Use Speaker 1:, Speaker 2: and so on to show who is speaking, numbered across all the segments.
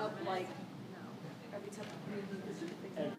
Speaker 1: up like every time we need this thing.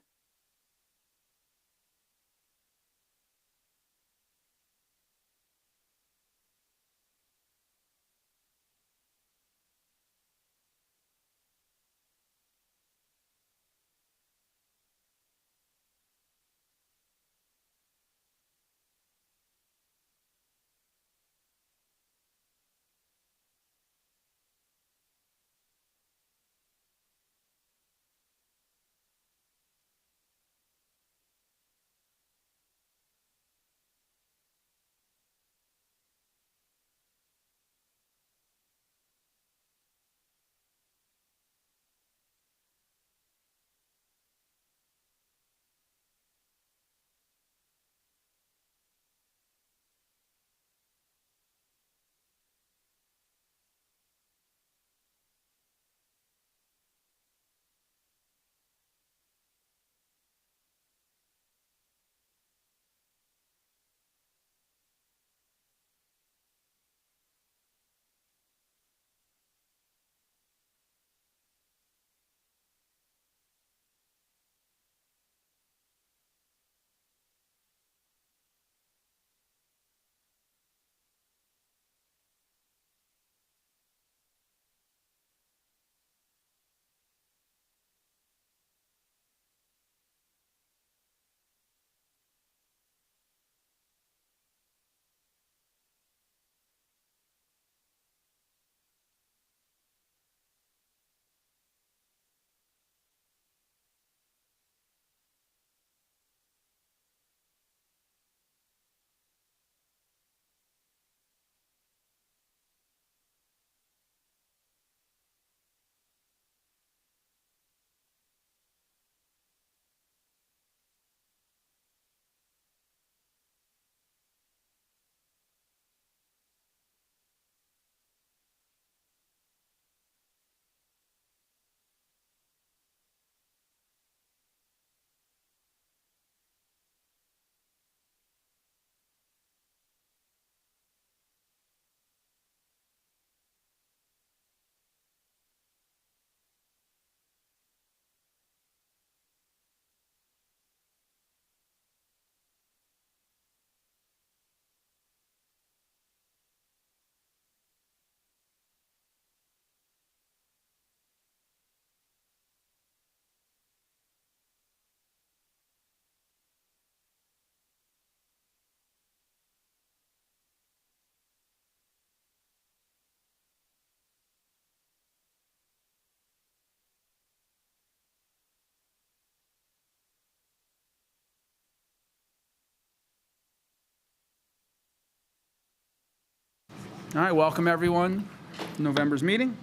Speaker 2: All right, welcome everyone to November's meeting.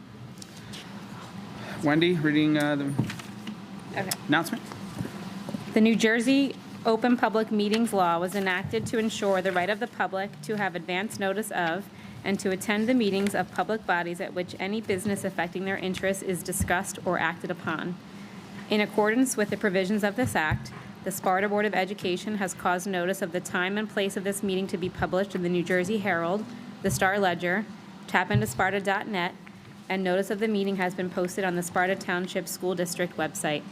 Speaker 2: Wendy, reading the announcement.
Speaker 3: The New Jersey Open Public Meetings Law was enacted to ensure the right of the public to have advance notice of and to attend the meetings of public bodies at which any business affecting their interests is discussed or acted upon. In accordance with the provisions of this act, the Sparta Board of Education has caused notice of the time and place of this meeting to be published in the New Jersey Herald, the Star Ledger, tapintosparta.net, and notice of the meeting has been posted on the Sparta Township School District website.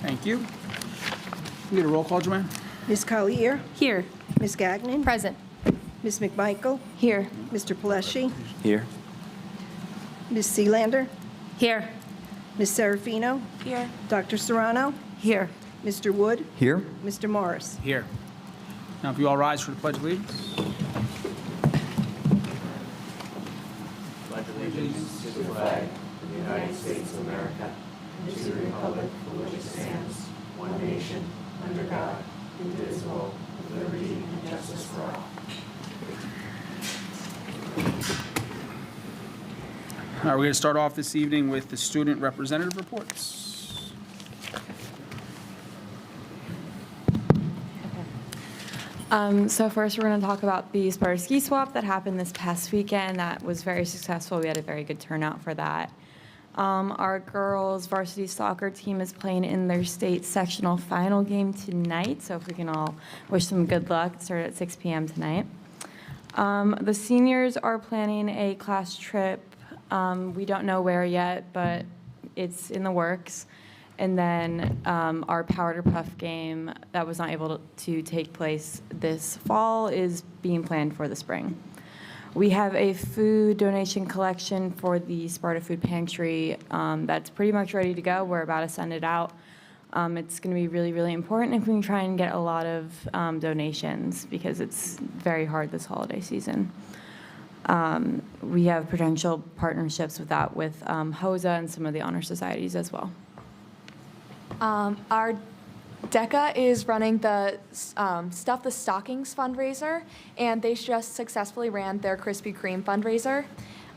Speaker 2: Thank you. We get a roll call, Joanne?
Speaker 1: Ms. Collier,
Speaker 3: Here.
Speaker 1: Ms. Gagnon,
Speaker 3: Present.
Speaker 1: Ms. McMichael,
Speaker 3: Here.
Speaker 1: Mr. Pleshy,
Speaker 4: Here.
Speaker 1: Ms. Sealander,
Speaker 3: Here.
Speaker 1: Ms. Serafino,
Speaker 3: Here.
Speaker 1: Dr. Serrano,
Speaker 3: Here.
Speaker 1: Mr. Wood,
Speaker 4: Here.
Speaker 1: Mr. Morris.
Speaker 2: Here. Now, if you all rise for the Pledge of Allegiance.
Speaker 5: Pledge allegiance to the flag of the United States of America and to the republic for which it stands, one nation, under God, indivisible, with liberty and justice for all.
Speaker 2: All right, we're going to start off this evening with the student representative reports.
Speaker 6: So first we're going to talk about the Sparta ski swap that happened this past weekend. That was very successful. We had a very good turnout for that. Our girls varsity soccer team is playing in their state sectional final game tonight. So if we can all wish them good luck, start at 6 p.m. tonight. The seniors are planning a class trip We don't know where yet, but it's in the works. And then our Powder Puff game that was not able to take place this fall is being planned for the spring. We have a food donation collection for the Sparta Food Pantry that's pretty much ready to go. We're about to send it out. It's going to be really, really important if we can try and get a lot of donations because it's very hard this holiday season. We have potential partnerships with that with HOSA and some of the honor societies as well.
Speaker 4: Our DECA is running the Stuff the Stockings fundraiser, and they just successfully ran their Krispy Kreme fundraiser.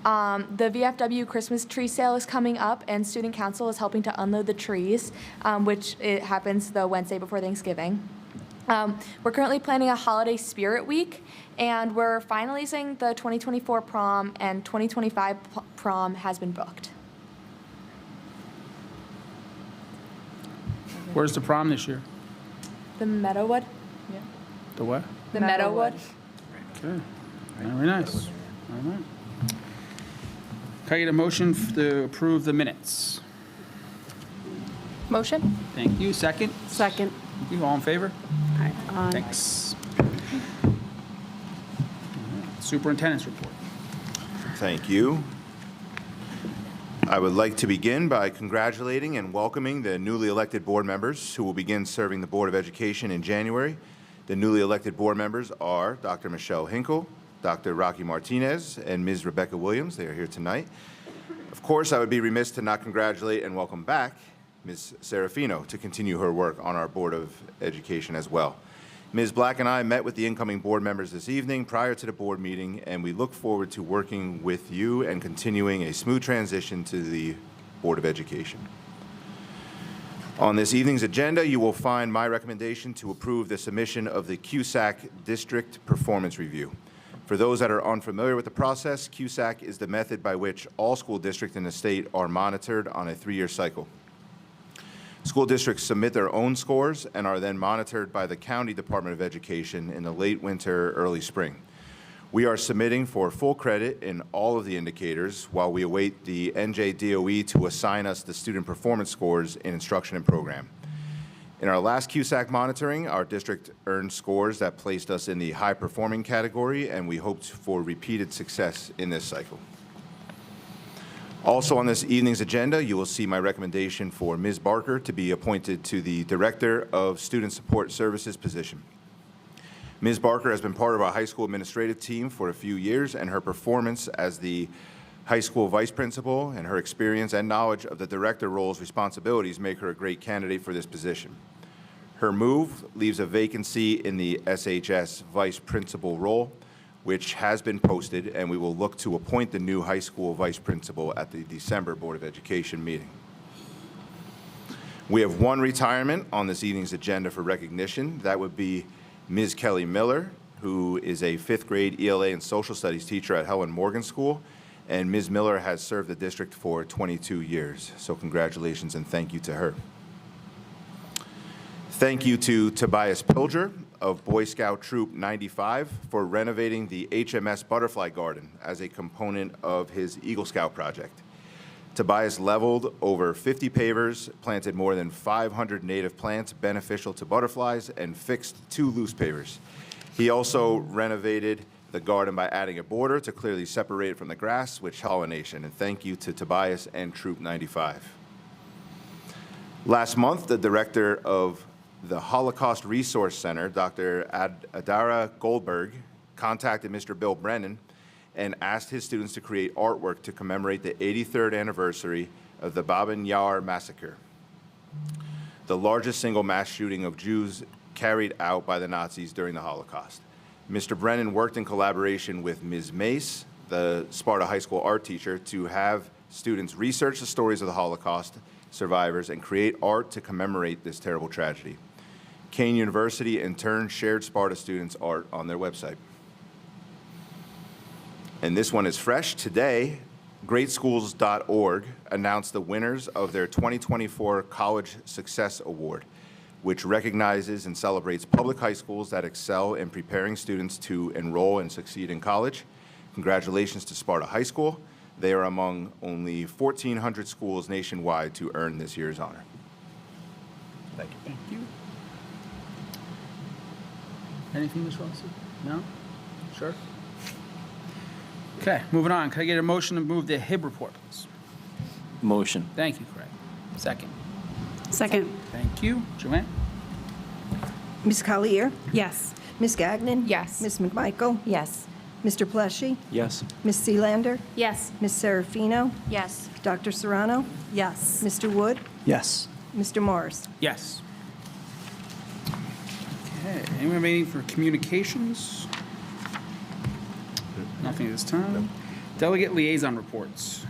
Speaker 4: The VFW Christmas tree sale is coming up, and Student Council is helping to unload the trees, which it happens the Wednesday before Thanksgiving. We're currently planning a holiday spirit week, and we're finalizing the 2024 prom, and 2025 prom has been booked.
Speaker 2: Where's the prom this year?
Speaker 4: The Meadowwood?
Speaker 2: The what?
Speaker 4: The Meadowwood.
Speaker 2: Okay, very nice. All right. Can I get a motion to approve the minutes?
Speaker 4: Motion?
Speaker 2: Thank you. Second?
Speaker 1: Second.
Speaker 2: Thank you. All in favor?
Speaker 1: Aye.
Speaker 2: Thanks. Superintendent's report.
Speaker 7: Thank you. I would like to begin by congratulating and welcoming the newly elected board members who will begin serving the Board of Education in January. The newly elected board members are Dr. Michelle Hinkle, Dr. Rocky Martinez, and Ms. Rebecca Williams. They are here tonight. Of course, I would be remiss to not congratulate and welcome back Ms. Serafino to continue her work on our Board of Education as well. Ms. Black and I met with the incoming board members this evening prior to the board meeting, and we look forward to working with you and continuing a smooth transition to the Board of Education. On this evening's agenda, you will find my recommendation to approve the submission of the CUSAC District Performance Review. For those that are unfamiliar with the process, CUSAC is the method by which all school districts in the state are monitored on a 3-year cycle. School districts submit their own scores and are then monitored by the County Department of Education in the late winter, early spring. We are submitting for full credit in all of the indicators while we await the NJDOE to assign us the student performance scores in instruction and program. In our last CUSAC monitoring, our district earned scores that placed us in the high-performing category, and we hoped for repeated success in this cycle. Also on this evening's agenda, you will see my recommendation for Ms. Barker to be appointed to the Director of Student Support Services position. Ms. Barker has been part of our high school administrative team for a few years, and her performance as the high school vice principal and her experience and knowledge of the director role's responsibilities make her a great candidate for this position. Her move leaves a vacancy in the SHS vice principal role, which has been posted, and we will look to appoint the new high school vice principal at the December Board of Education meeting. We have one retirement on this evening's agenda for recognition. That would be Ms. Kelly Miller, who is a 5th grade ELA and social studies teacher at Helen Morgan School, and Ms. Miller has served the district for 22 years. So congratulations and thank you to her. Thank you to Tobias Pilger of Boy Scout Troop 95 for renovating the HMS Butterfly Garden as a component of his Eagle Scout project. Tobias leveled over 50 pavers, planted more than 500 native plants beneficial to butterflies, and fixed 2 loose pavers. He also renovated the garden by adding a border to clearly separate it from the grass, which pollination. And thank you to Tobias and Troop 95. Last month, the director of the Holocaust Resource Center, Dr. Adara Goldberg, contacted Mr. Bill Brennan and asked his students to create artwork to commemorate the 83rd anniversary of the Babin Yar massacre, the largest single mass shooting of Jews carried out by the Nazis during the Holocaust. Mr. Brennan worked in collaboration with Ms. Mace, the Sparta High School art teacher, to have students research the stories of the Holocaust survivors and create art to commemorate this terrible tragedy. Kane University, in turn, shared Sparta students' art on their website. And this one is fresh. Today, greatschools.org announced the winners of their 2024 College Success Award, which recognizes and celebrates public high schools that excel in preparing students to enroll and succeed in college. Congratulations to Sparta High School, They are among only 1,400 schools nationwide to earn this year's honor. Thank you.
Speaker 2: Thank you. Anything, Ms. Rossi? No? Sure? Okay, moving on. Can I get a motion to move the HIB report, please?
Speaker 8: Motion.
Speaker 2: Thank you, Craig. Second.
Speaker 1: Second.
Speaker 2: Thank you. Joanne?
Speaker 9: Ms. Collier?
Speaker 1: Yes.
Speaker 9: Ms. Gagnon?
Speaker 4: Yes.
Speaker 9: Ms. McMichael?
Speaker 6: Yes.
Speaker 9: Mr. Pleshy?
Speaker 8: Yes.
Speaker 9: Ms. Sealander?
Speaker 3: Yes.
Speaker 9: Ms. Serafino?
Speaker 6: Yes.
Speaker 9: Dr. Serrano?
Speaker 1: Yes.
Speaker 9: Mr. Wood?
Speaker 8: Yes.
Speaker 9: Mr. Morris?
Speaker 2: Yes. Okay, anyone remaining for communications? Nothing this time. Delegate liaison reports.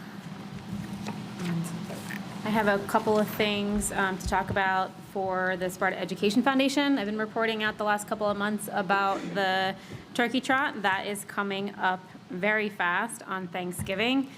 Speaker 3: I have a couple of things to talk about for the Sparta Education Foundation. I've been reporting out the last couple of months about the turkey trot. That is coming up very fast on Thanksgiving.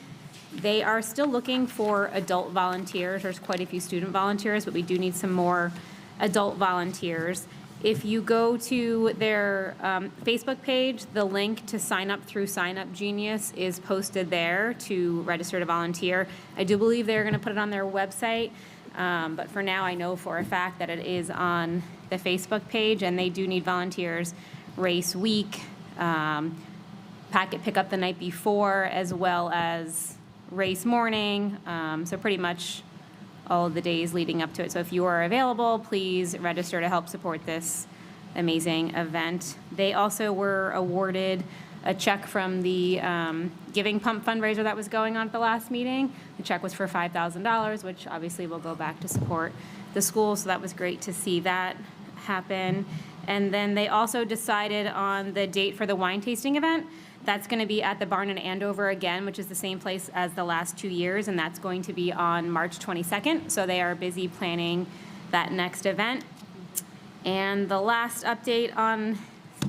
Speaker 3: They are still looking for adult volunteers. There's quite a few student volunteers, but we do need some more adult volunteers. If you go to their Facebook page, the link to sign up through Sign Up Genius is posted there to register to volunteer. I do believe they're going to put it on their website, but for now I know for a fact that it is on the Facebook page, and they do need volunteers race week, packet pickup the night before, as well as race morning, so pretty much all of the days leading up to it. So if you are available, please register to help support this amazing event. They also were awarded a check from the Giving Pump fundraiser that was going on at the last meeting. The check was for $5,000, which obviously will go back to support the school, so that was great to see that happen. And then they also decided on the date for the wine tasting event. That's going to be at the Barn in Andover again, which is the same place as the last 2 years, and that's going to be on March 22nd. So they are busy planning that next event. And the last update on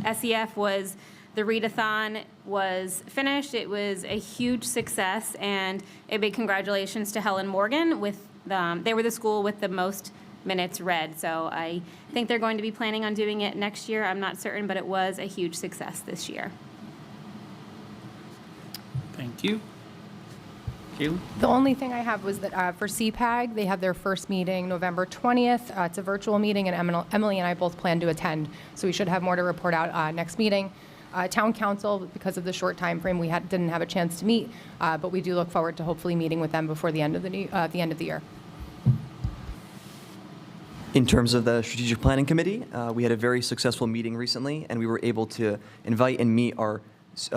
Speaker 3: SEF was the readathon was finished. It was a huge success, and a big congratulations to Helen Morgan. They were the school with the most minutes read. So I think they're going to be planning on doing it next year. I'm not certain, but it was a huge success this year.
Speaker 2: Thank you. Kaylee?
Speaker 10: The only thing I have was that for CPAG, they have their first meeting November 20th. It's a virtual meeting, and Emily and I both plan to attend, so we should have more to report out next meeting. Town Council, because of the short time frame, we didn't have a chance to meet, but we do look forward to hopefully meeting with them before the end of the year.
Speaker 11: In terms of the Strategic Planning Committee, we had a very successful meeting recently, and we were able to invite and meet our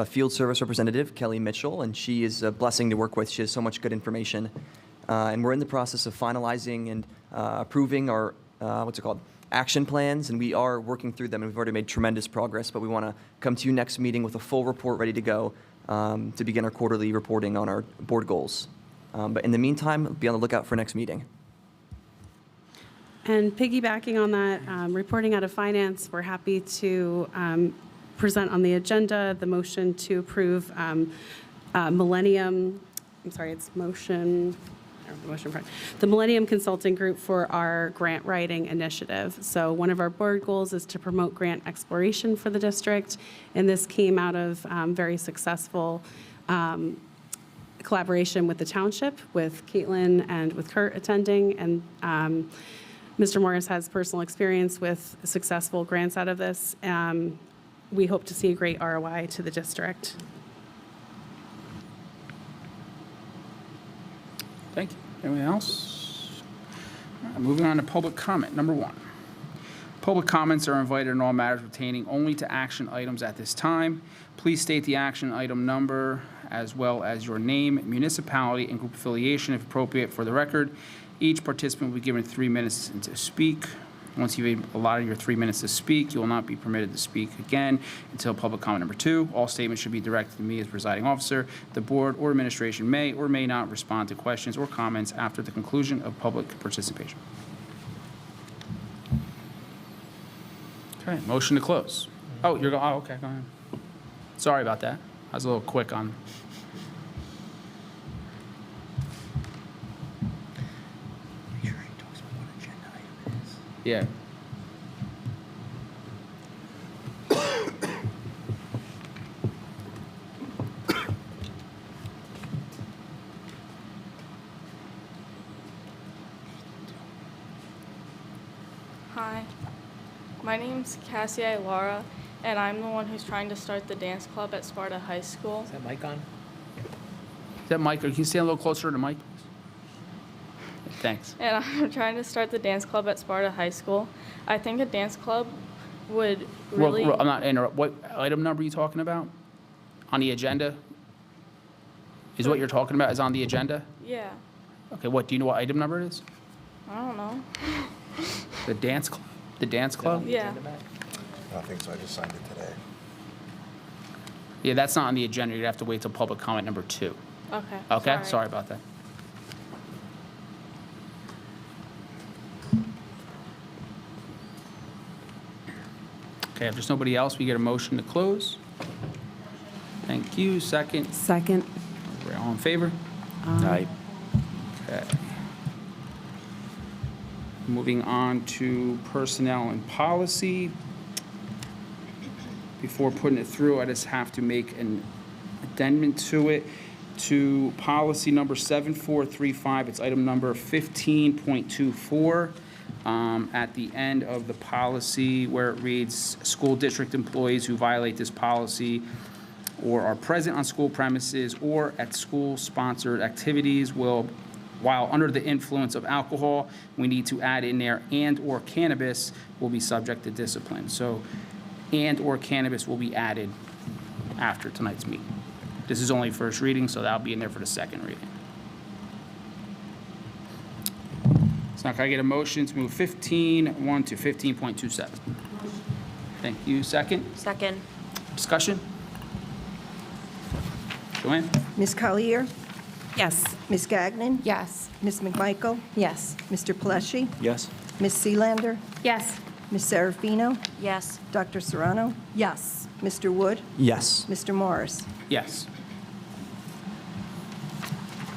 Speaker 11: field service representative, Kelly Mitchell, and she is a blessing to work with. She has so much good information. And we're in the process of finalizing and approving our, action plans, and we are working through them, and we've already made tremendous progress, but we want to come to you next meeting with a full report ready to go to begin our quarterly reporting on our board goals. But in the meantime, be on the lookout for next meeting.
Speaker 1: And piggybacking on that, reporting out of finance, we're happy to present on the agenda the motion to approve Millennium, the Millennium Consulting Group for our grant writing initiative. So one of our board goals is to promote grant exploration for the district, and this came out of very successful collaboration with the Township, with Caitlin and with Kurt attending, and Mr. Morris has personal experience with successful grants out of this. We hope to see a great ROI to the district.
Speaker 2: Thank you. Anyone else? All right, moving on to public comment. Number 1. Public comments are invited on all matters pertaining only to action items at this time. Please state the action item number as well as your name, municipality, and group affiliation if appropriate for the record. Each participant will be given 3 minutes to speak. Once you've allotted your 3 minutes to speak, you will not be permitted to speak again until public comment number 2. All statements should be directed to me as presiding officer. The board or administration may or may not respond to questions or comments after the conclusion of public participation. Okay, motion to close. Oh, you're going, oh, okay, go ahead. Sorry about that. I was a little quick on. Yeah.
Speaker 8: Hi, my name's Cassie Laura, and I'm the one who's trying to start the dance club at Sparta High School.
Speaker 2: Is that mic on? Is that mic? Or can you stand a little closer to the mic? Thanks.
Speaker 8: And I'm trying to start the dance club at Sparta High School. I think a dance club would really...
Speaker 2: I'm not interrupting. What item number are you talking about? On the agenda? Is what you're talking about is on the agenda?
Speaker 8: Yeah,
Speaker 2: Okay, what, do you know what item number it is?
Speaker 8: I don't know.
Speaker 2: The dance club? The dance club?
Speaker 8: Yeah,
Speaker 7: I don't think so. I just signed it today.
Speaker 2: Yeah, that's not on the agenda. You'd have to wait till public comment number 2.
Speaker 8: okay.
Speaker 2: Okay, sorry about that. Okay, if there's nobody else, we get a motion to close. Thank you. Second.
Speaker 1: Second.
Speaker 2: We're all in favor?
Speaker 12: Aye.
Speaker 2: Okay. Moving on to personnel and policy. Before putting it through, I just have to make an addendum to it. To policy number 7435, it's item number 15.24. At the end of the policy where it reads, school district employees who violate this policy or are present on school premises or at school-sponsored activities will, while under the influence of alcohol, we need to add in there and/or cannabis will be subject to discipline. So and/or cannabis will be added after tonight's meeting. This is only first reading, so that'll be in there for the second reading. So now can I get a motion to move 15.1 to 15.27? Thank you. Second?
Speaker 6: Second.
Speaker 2: Discussion? Joanne?
Speaker 9: Ms. Collier,
Speaker 1: Yes.
Speaker 9: Ms. Gagnon,
Speaker 10: Yes.
Speaker 9: Ms. McMichael,
Speaker 6: Yes.
Speaker 9: Mr. Pleshy,
Speaker 12: Yes.
Speaker 9: Ms. Sealander,
Speaker 3: Yes.
Speaker 9: Ms. Serafino,
Speaker 6: Yes.
Speaker 9: Dr. Serrano,
Speaker 1: Yes.
Speaker 9: Mr. Wood,
Speaker 11: Yes.
Speaker 9: Mr. Morris.
Speaker 2: Yes.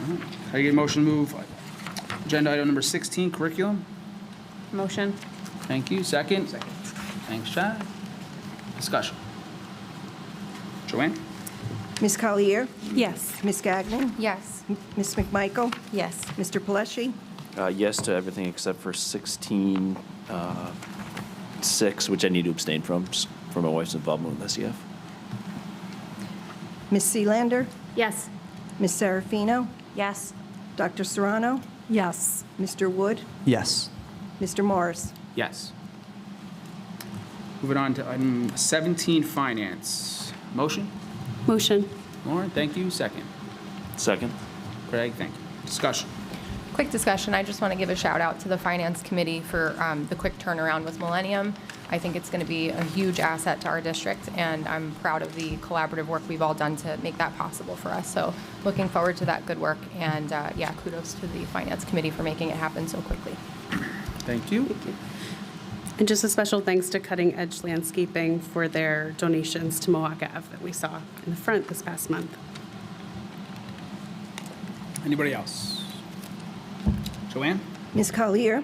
Speaker 2: All right. Can I get a motion to move agenda item number 16, curriculum?
Speaker 3: Motion.
Speaker 2: Thank you. Second? Second. Thanks, Chad. Discussion. Joanne?
Speaker 9: Ms. Collier,
Speaker 1: Yes.
Speaker 9: Ms. Gagnon,
Speaker 10: Yes.
Speaker 9: Ms. McMichael,
Speaker 6: Yes.
Speaker 9: Mr. Pleshy,
Speaker 12: Yes to everything except for 16.6, which I need to abstain from, just for my wife's involvement with SEF.
Speaker 9: Ms. Sealander,
Speaker 3: Yes.
Speaker 9: Ms. Serafino,
Speaker 6: Yes.
Speaker 9: Dr. Serrano,
Speaker 1: Yes.
Speaker 9: Mr. Wood,
Speaker 11: Yes.
Speaker 9: Mr. Morris.
Speaker 2: Yes. Moving on to item 17, finance. Motion?
Speaker 1: Motion.
Speaker 2: Lauren, thank you. Second.
Speaker 12: Second.
Speaker 2: Craig, thank you. Discussion.
Speaker 10: Quick discussion. I just want to give a shout out to the Finance Committee for the quick turnaround with Millennium. I think it's going to be a huge asset to our district, and I'm proud of the collaborative work we've all done to make that possible for us. So looking forward to that good work, and yeah, kudos to the Finance Committee for making it happen so quickly.
Speaker 2: Thank you.
Speaker 1: And just a special thanks to Cutting Edge Landscaping for their donations to Mohawk Ave that we saw in the front this past month.
Speaker 2: Anybody else? Joanne?
Speaker 9: Ms. Collier,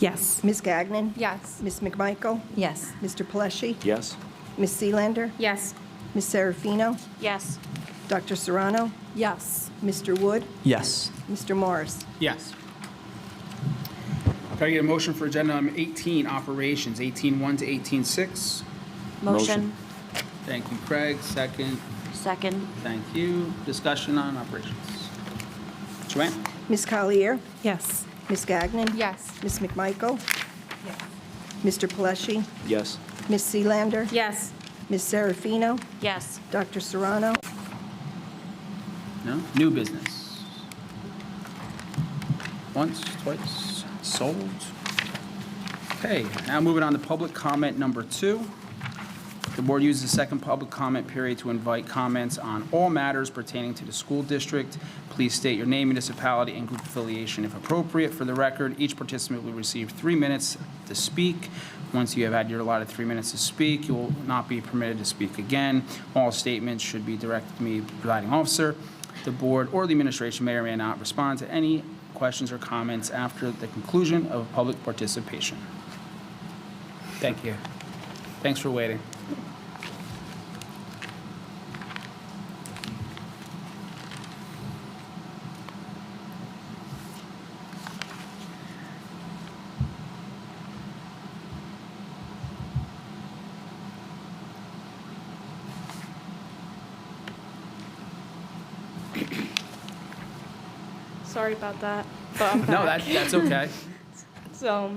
Speaker 1: Yes.
Speaker 9: Ms. Gagnon,
Speaker 10: Yes.
Speaker 9: Ms. McMichael,
Speaker 6: Yes.
Speaker 9: Mr. Pleshy,
Speaker 12: Yes.
Speaker 9: Ms. Sealander,
Speaker 3: Yes.
Speaker 9: Ms. Serafino,
Speaker 6: Yes.
Speaker 9: Dr. Serrano,
Speaker 1: Yes.
Speaker 9: Mr. Wood,
Speaker 11: Yes.
Speaker 9: Mr. Morris.
Speaker 2: Yes. Can I get a motion for agenda item 18, operations, 18.1 to 18.6?
Speaker 6: Motion.
Speaker 2: Thank you, Craig. Second.
Speaker 6: Second.
Speaker 2: Thank you. Discussion on operations. Joanne?
Speaker 9: Ms. Collier,
Speaker 1: Yes.
Speaker 9: Ms. Gagnon,
Speaker 10: Yes.
Speaker 9: Ms. McMichael, Mr. Pleshy,
Speaker 12: Yes.
Speaker 9: Ms. Sealander,
Speaker 3: Yes.
Speaker 9: Ms. Serafino,
Speaker 6: Yes.
Speaker 9: Dr. Serrano,
Speaker 2: No? New business. Once, twice, sold. Okay, now moving on to public comment number 2. The board uses the second public comment period to invite comments on all matters pertaining to the school district. Please state your name, municipality, and group affiliation if appropriate. For the record, each participant will receive 3 minutes to speak. Once you have had your allotted 3 minutes to speak, you will not be permitted to speak again. All statements should be directed to me, presiding officer. The board or the administration may or may not respond to any questions or comments after the conclusion of public participation. Thank you. Thanks for waiting.
Speaker 8: Sorry about that, but I'm
Speaker 2: No,
Speaker 8: back.
Speaker 2: that's okay.
Speaker 8: So,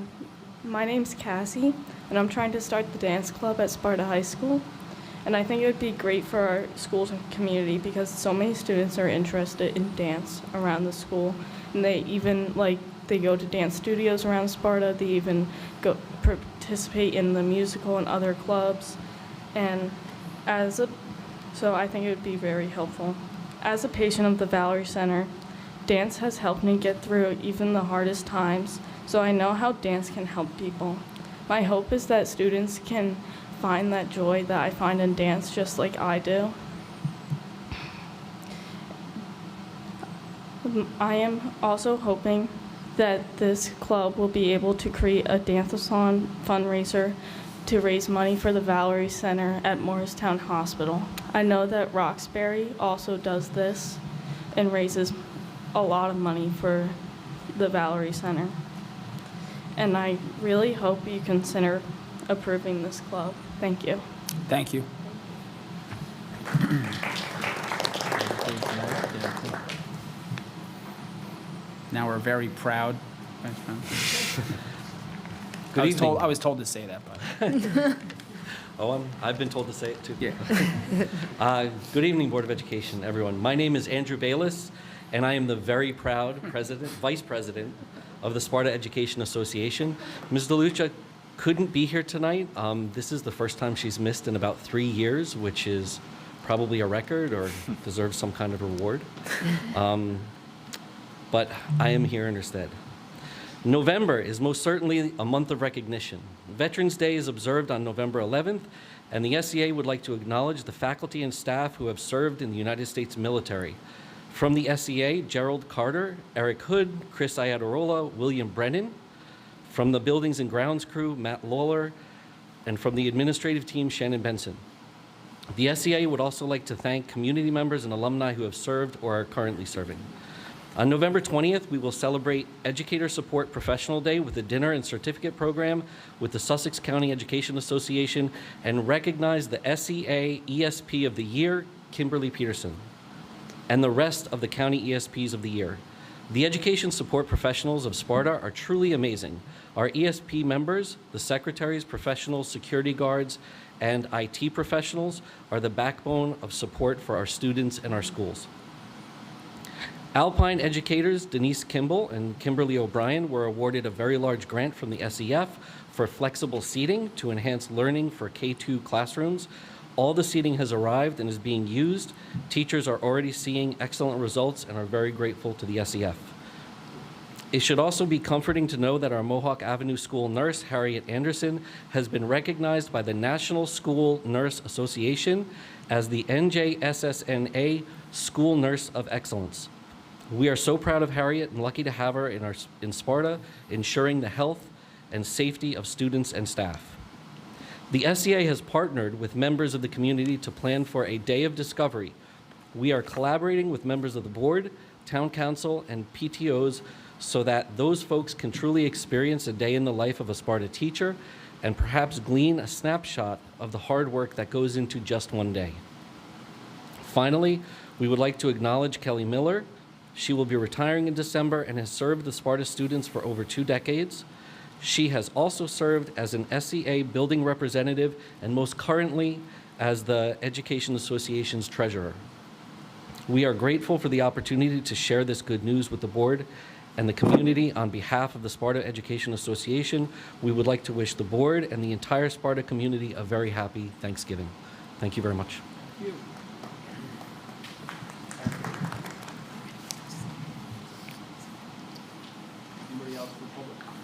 Speaker 8: my name's Cassie, and I'm trying to start the dance club at Sparta High School. And I think it would be great for our schools and community because so many students are interested in dance around the school. And they even, they go to dance studios around Sparta. They even go participate in the musical and other clubs. And so I think it would be very helpful. As a patient of the Valerie Center, dance has helped me get through even the hardest times, so I know how dance can help people. My hope is that students can find that joy that I find in dance just like I do. I am also hoping that this club will be able to create a dance-a-thon fundraiser to raise money for the Valerie Center at Morristown Hospital. I know that Roxbury also does this and raises a lot of money for the Valerie Center. And I really hope you consider approving this club. Thank you.
Speaker 2: Thank you. Now we're very proud.
Speaker 13: Good evening.
Speaker 2: I was told to say that, but
Speaker 13: I've been told to say it too.
Speaker 2: yeah.
Speaker 13: Good evening, Board of Education, everyone. My name is Andrew Bayless, and I am the very proud Vice President of the Sparta Education Association. Ms. DeLucia couldn't be here tonight. This is the first time she's missed in about 3 years, which is probably a record or deserves some kind of reward. But I am here in her stead. November is most certainly a month of recognition. Veterans Day is observed on November 11th, and the SEA would like to acknowledge the faculty and staff who have served in the United States military. From the SEA, Gerald Carter, Eric Hood, Chris Iadarola, William Brennan. From the Buildings and Grounds crew, Matt Lawler. And from the administrative team, Shannon Benson. The SEA would also like to thank community members and alumni who have served or are currently serving. On November 20th, we will celebrate Educator Support Professional Day with a dinner and certificate program with the Sussex County Education Association and recognize the SEA ESP of the Year, Kimberly Peterson, and the rest of the county ESPs of the year. The education support professionals of Sparta are truly amazing. Our ESP members, the secretaries, professionals, security guards, and IT professionals are the backbone of support for our students and our schools. Alpine educators Denise Kimball and Kimberly O'Brien were awarded a very large grant from the SEF for flexible seating to enhance learning for K-2 classrooms. All the seating has arrived and is being used. Teachers are already seeing excellent results and are very grateful to the SEF. It should also be comforting to know that our Mohawk Avenue School nurse, Harriet Anderson, has been recognized by the National School Nurse Association as the NJSSNA School Nurse of Excellence. We are so proud of Harriet and lucky to have her in Sparta, ensuring the health and safety of students and staff. The SEA has partnered with members of the community to plan for a day of discovery. We are collaborating with members of the board, town council, and PTOs so that those folks can truly experience a day in the life of a Sparta teacher and perhaps glean a snapshot of the hard work that goes into just one day. Finally, we would like to acknowledge Kelly Miller. She will be retiring in December and has served the Sparta students for over 2 decades. She has also served as an SEA building representative and most currently as the Education Association's treasurer. We are grateful for the opportunity to share this good news with the board and the community. On behalf of the Sparta Education Association, we would like to wish the board and the entire Sparta community a very happy Thanksgiving. Thank you very much.
Speaker 2: Thank you. Anybody else for public comment?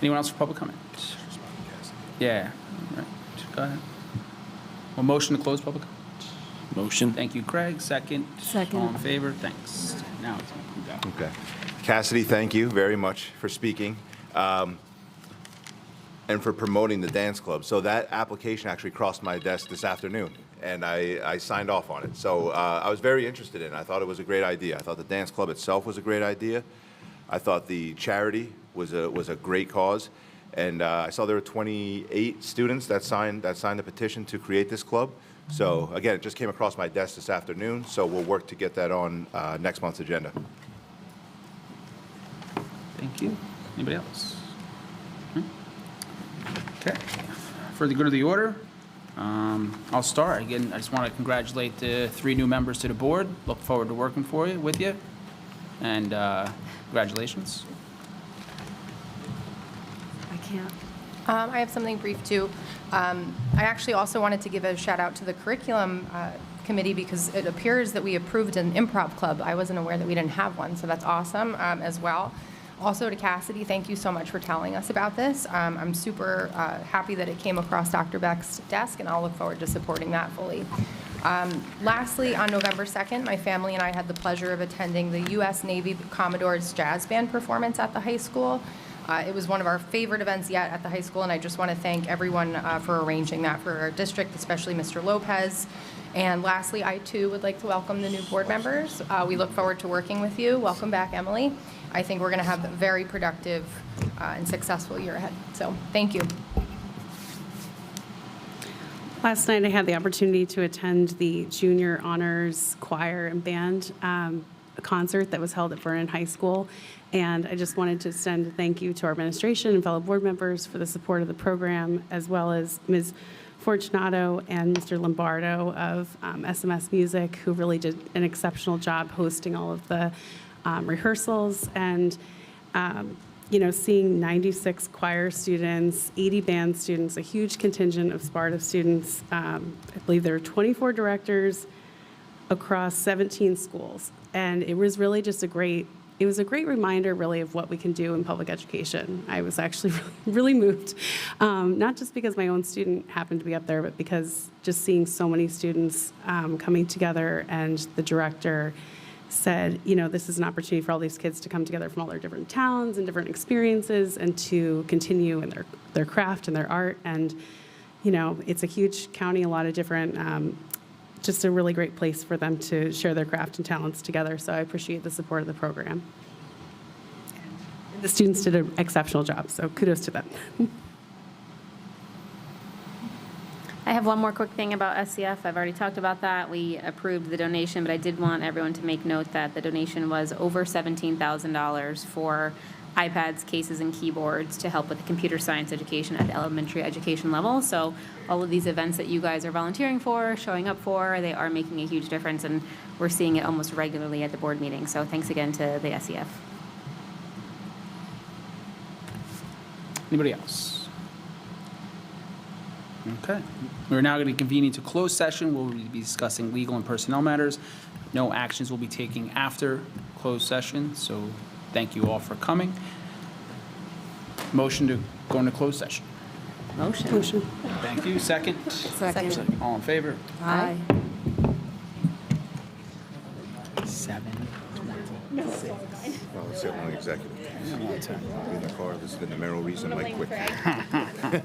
Speaker 2: Anyone else for public comment? Yeah. All right. Go ahead. A motion to close public comment?
Speaker 12: Motion.
Speaker 2: Thank you, Craig. Second.
Speaker 6: Second.
Speaker 2: All in favor? Thanks. Now it's going to go.
Speaker 7: Okay. Cassidy, thank you very much for speaking and for promoting the dance club. So that application actually crossed my desk this afternoon, and I signed off on it. So I was very interested in it. I thought it was a great idea. I thought the dance club itself was a great idea. I thought the charity was a great cause. And I saw there were 28 students that signed the petition to create this club, So again, it just came across my desk this afternoon, so we'll work to get that on next month's agenda.
Speaker 2: Thank you. Anybody else? Okay. For the good of the order, I'll start. Again, I just want to congratulate the 3 new members to the board. Look forward to working with you. And congratulations.
Speaker 1: I can't.
Speaker 10: I have something brief too. I actually also wanted to give a shout out to the curriculum committee because it appears that we approved an improv club. I wasn't aware that we didn't have one, so that's awesome as well. Also to Cassidy, thank you so much for telling us about this. I'm super happy that it came across Dr. Beck's desk, and I'll look forward to supporting that fully. Lastly, on November 2nd, my family and I had the pleasure of attending the U.S. Navy Commodore's Jazz Band performance at the high school. It was one of our favorite events yet at the high school, and I just want to thank everyone for arranging that for our district, especially Mr. Lopez. And lastly, I too would like to welcome the new board members. We look forward to working with you. Welcome back, Emily. I think we're going to have a very productive and successful year ahead. So thank you.
Speaker 1: Last night, I had the opportunity to attend the Junior Honors Choir and Band concert that was held at Vernon High School. And I just wanted to extend a thank you to our administration and fellow board members for the support of the program, as well as Ms. Fortunato and Mr. Lombardo of SMS Music, who really did an exceptional job hosting all of the rehearsals. And seeing 96 choir students, 80 band students, a huge contingent of Sparta students. I believe there are 24 directors across 17 schools. And it was really just a great reminder, really, of what we can do in public education. I was actually really moved, not just because my own student happened to be up there, but because just seeing so many students coming together, and the director said, this is an opportunity for all these kids to come together from all their different towns and different experiences and to continue in their craft and their art. And, it's a huge county, a lot of different, just a really great place for them to share their craft and talents together. So I appreciate the support of the program. The students did an exceptional job, so kudos to them.
Speaker 3: I have one more quick thing about SCF. I've already talked about that. We approved the donation, but I did want everyone to make note that the donation was over $17,000 for iPads, cases, and keyboards to help with the computer science education at the elementary education level. So all of these events that you guys are volunteering for, showing up for, they are making a huge difference, and we're seeing it almost regularly at the board meeting. So thanks again to the SCF.
Speaker 2: Anybody else? Okay. We're now going to convene into closed session. We'll be discussing legal and personnel matters. No actions will be taken after closed session, so thank you all for coming. Motion to go into closed session.
Speaker 1: Motion.
Speaker 2: Thank you. Second?
Speaker 3: Second.
Speaker 2: All in favor?
Speaker 3: Aye.
Speaker 2: 7:26.
Speaker 7: Well, it's the only executive. In the car, this is the numerical reason, Mike Quick.